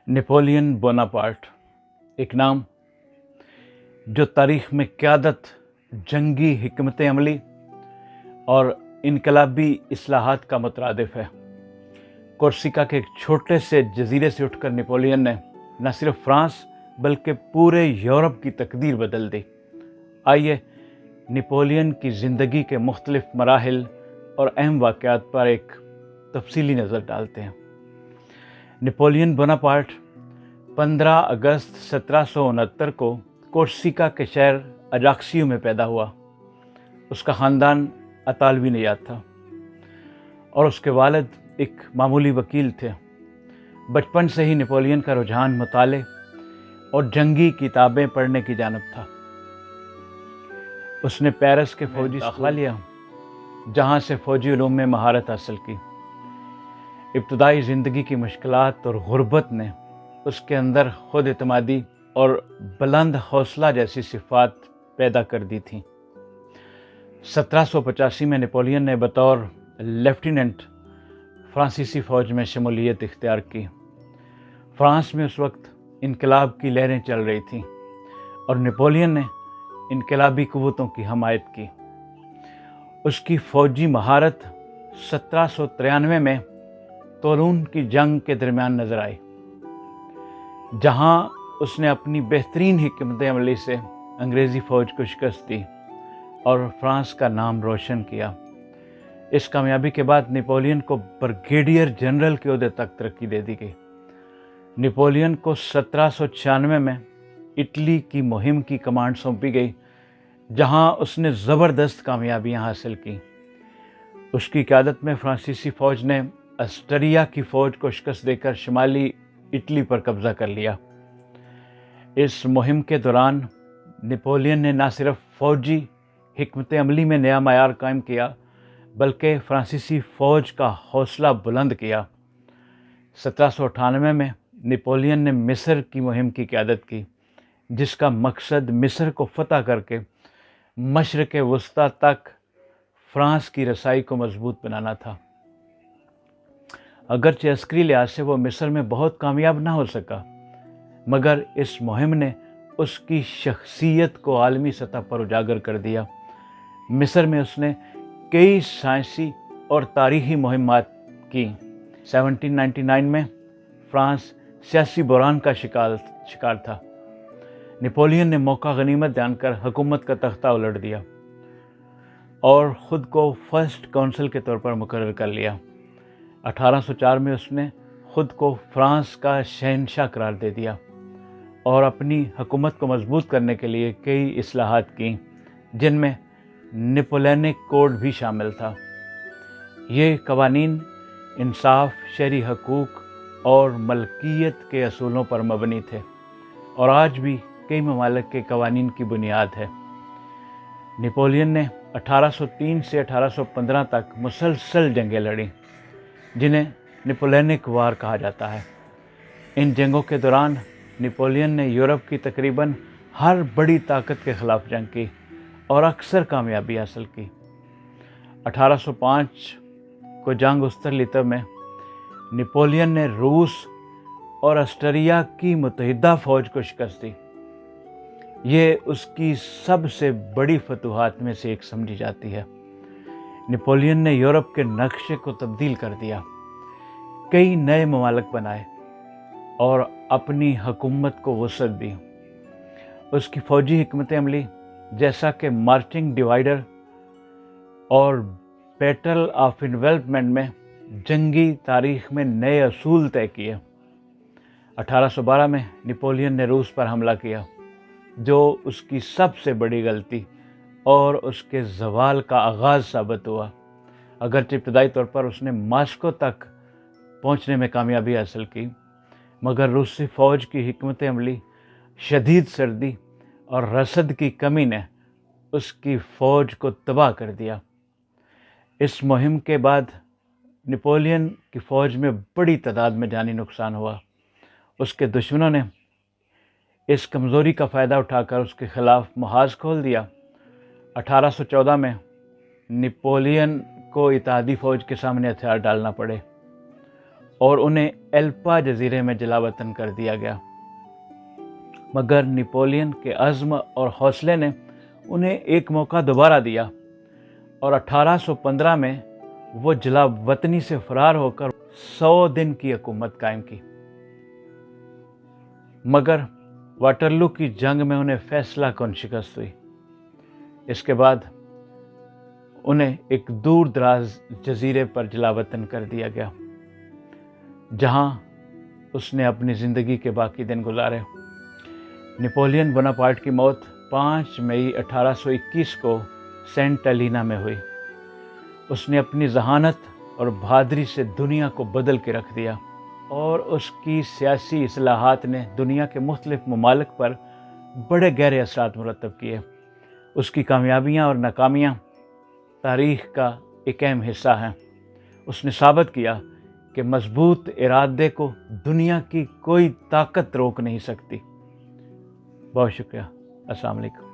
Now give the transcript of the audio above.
Napoleon Bonaparte एक नाम जो तारीख़ में क़यादत, जंगी हिकमत अमली और इनकलाबी इस्लाहात का मुतरादिफ है। कोर्सिका के एक छोटे से जजीरे से उठकर नेपोलियन ने न सिर्फ फ्रांस बल्कि पूरे यूरोप की तकदीर बदल दी। आइए नेपोलियन की ज़िंदगी के मुख्तलिफ मराहिल और अहम वाक़यात पर एक तफसीली नज़र डालते हैं। नेपोलियन बोनापार्ट 15 अगस्त 1769 को कोर्सिका के शहर अजाक्सियो में पैदा हुआ। उसका ख़ानदान अतालवी निजात था और उसके वालिद एक मामूली वकील थे। बचपन से ही नेपोलियन का रुझान मुताले और जंगी किताबें पढ़ने की जानिब था। उसने पेरिस के फ़ौजी दाखिला लिया, जहाँ से फ़ौजी उलूम में महारत हासिल की। इब्तदाई ज़िंदगी की मुश्किलात और गुर्बत ने उसके अंदर खुद एतमादी और बुलंद हौसला जैसी सिफ़ात पैदा कर दी थी। 1785 में नेपोलियन ने बतौर लेफ्टिनेंट फ्रांसीसी फ़ौज में शमूलियत इख्तियार की। फ्रांस में उस वक्त इनकलाब की लहरें चल रही थीं और नेपोलियन ने इनकलाबी क़ुव्वतों की हमायत की। उसकी फ़ौजी महारत 1793 में तोलून की जंग के दरमियान नज़र आई, जहां उसने अपनी बेहतरीन हिकमत अमली से अंग्रेज़ी फ़ौज को शिकस्त दी और फ्रांस का नाम रोशन किया। इस कामयाबी के बाद नेपोलियन को ब्रिगेडियर जनरल के ओहदे तक तरक्की दे दी गई। नेपोलियन को 1796 में इटली की मुहिम की कमांड सौंपी गई, जहां उसने ज़बरदस्त कामयाबियां हासिल की। उसकी क़यादत में फ्रांसीसी फ़ौज ने ऑस्ट्रिया की फ़ौज को शिकस्त देकर शुमाली इटली पर कब्ज़ा कर लिया। इस मुहिम के दौरान नेपोलियन ने न सिर्फ फ़ौजी हिकमत अमली में नया मायार कायम किया, बल्कि फ्रांसीसी फ़ौज का हौसला बुलंद किया। 1798 में नेपोलियन ने मिस्र की मुहिम की क़यादत की, जिसका मकसद मिस्र को फ़तह करके मशरिक़ वस्ता तक फ़्रांस की रसाई को मजबूत बनाना था। अगरचे अस्करी लिहाज से वो मिस्र में बहुत कामयाब ना हो सका, मगर इस मुहिम ने उसकी शख्सियत को आलमी सतह पर उजागर कर दिया। मिस्र में उसने कई साइंसी और तारीख़ी मुहिम्मात की। 1799 में फ्रांस सियासी बहरान का शिकार था। नेपोलियन ने मौका गनीमत जानकर हुकूमत का तख्ता उलट दिया और ख़ुद को फर्स्ट काउंसिल के तौर पर मुकर्रर कर लिया। 1804 में उसने ख़ुद को फ्रांस का शहंशाह करार दे दिया और अपनी हुकूमत को मजबूत करने के लिए कई इस्लाहात की, जिनमें नेपोलियनिक कोड भी शामिल था। ये कवानीन इंसाफ, शहरी हकूक़ और मलकियत के असूलों पर मबनी थे और आज भी कई ममालिक के कवानीन की बुनियाद है। नेपोलियन ने 1803 से 1815 तक मुसलसल जंगें लड़ी, जिन्हें नेपोलियनिक वार कहा जाता है। इन जंगों के दौरान नेपोलियन ने यूरोप की तकरीबन हर बड़ी ताकत के ख़िलाफ़ जंग की और अक्सर कामयाबी हासिल की। 1805 को जंग उस्तरलितव में नेपोलियन ने रूस और ऑस्ट्रिया की मुत्तहिदा फ़ौज को शिकस्त दी। ये उसकी सबसे बड़ी फतूहात में से एक समझी जाती है। नेपोलियन ने यूरोप के नक्शे को तब्दील कर दिया, कई नए ममालिक बनाए और अपनी हुकूमत को वसअत दी। उसकी फ़ौजी हिकमत अमली, जैसा कि मार्चिंग डिवाइडर और बैटल ऑफ इन्वेल्पमेंट में जंगी तारीख़ में नए असूल तय किए। 1812 में नेपोलियन ने रूस पर हमला किया, जो उसकी सबसे बड़ी गलती और उसके ज़वाल का आगाज़ साबित हुआ। अगरचे इब्तदाई तौर पर उसने मास्को तक पहुँचने में कामयाबी हासिल की, मगर रूसी फ़ौज की हिकमत अमली, शदीद सर्दी और रसद की कमी ने उसकी फ़ौज को तबाह कर दिया। इस मुहिम के बाद नेपोलियन की फ़ौज में बड़ी तादाद में जानी नुकसान हुआ। उसके दुश्मनों ने इस कमज़ोरी का फ़ायदा उठाकर उसके ख़िलाफ़ मुहाज़ खोल दिया। 1814 में नेपोलियन को इत्तेहादी फ़ौज के सामने हथियार डालना पड़े اور انہیں ایلپا جزیرے میں جلا وطن کر دیا گیا، مگر نپولین کے عزم اور حوصلے نے انہیں ایک موقع دوبارہ دیا اور 1815 میں وہ جلا وطنی سے فرار ہو کر 100 دن کی حکومت قائم کی، مگر واٹرلو کی جنگ میں انہیں فیصلہ کن شکست ہوئی۔ اس کے بعد انہیں ایک دور دراز جزیرے پر جلا وطن کر دیا گیا، جہاں اس نے اپنی زندگی کے باقی دن گزارے۔ نپولین بوناپارٹ کی موت 5 مئی 1821 کو سینٹ ایلینا میں ہوئی۔ اس نے اپنی ذہانت اور بہادری سے دنیا کو بدل کے رکھ دیا، اور اس کی سیاسی اصلاحات نے دنیا کے مختلف ممالک پر بڑے گہرے اثرات مرتب کیے۔ اس کی کامیابیاں اور ناکامیاں تاریخ کا ایک اہم حصہ ہیں۔ اس نے ثابت کیا کہ مضبوط ارادے کو دنیا کی کوئی طاقت روک نہیں سکتی۔ بہت شکریہ۔ السلام علیکم۔